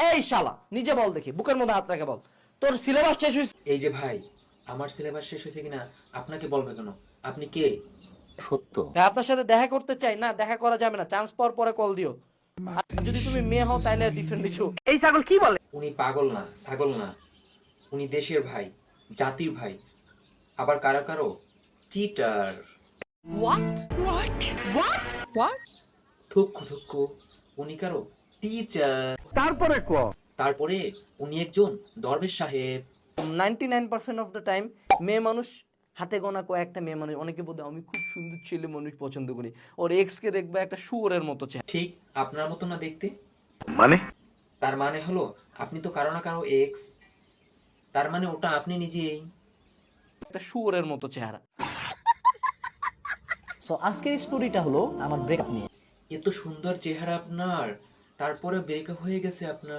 এই শালা নিজে বল দেখি, বুকের মধ্যে হাত রেখে বল, তোর সিলেবাস শেষ হয়েছে? এই যে ভাই, আমার সিলেবাস শেষ হয়েছে কিনা আপনাকে বলবে কেন? আপনি কে? ভাই আপনার সাথে দেখা করতে চাই না, দেখা করা যাবে না, চান্স পাওয়ার পরে কল দিও। আর যদি তুমি মেয়ে হও তাহলে ডিফারেন্ট ইস্যু। এই ছাগল কি বলে? উনি পাগল না, ছাগল না, উনি দেশের ভাই, জাতির ভাই, আবার কারো কারো চিটার। থুক্কু থুক্কু, উনি কারো টিচার। তারপরে উনি একজন দরবেশ সাহেব। 99% অফ দ্য টাইম মেয়ে মানুষ, হাতে গোনা কয়েকটা মেয়ে মানুষ, অনেকে বলতে আমি খুব সুন্দর ছেলে মানুষ পছন্দ করি, ওর এক্স কে দেখবে একটা শুয়োরের মতো চেহারা। ঠিক আপনার মতো না দেখতে। মানে তার মানে হলো আপনি তো কারো না কারো এক্স, তার মানে ওটা আপনি নিজেই। একটা শুয়োরের মতো চেহারা। সো আজকের স্টোরিটা হলো আমার ব্রেকআপ নিয়ে। এত সুন্দর চেহারা আপনার, তারপরে ব্রেকআপ হয়ে গেছে আপনার।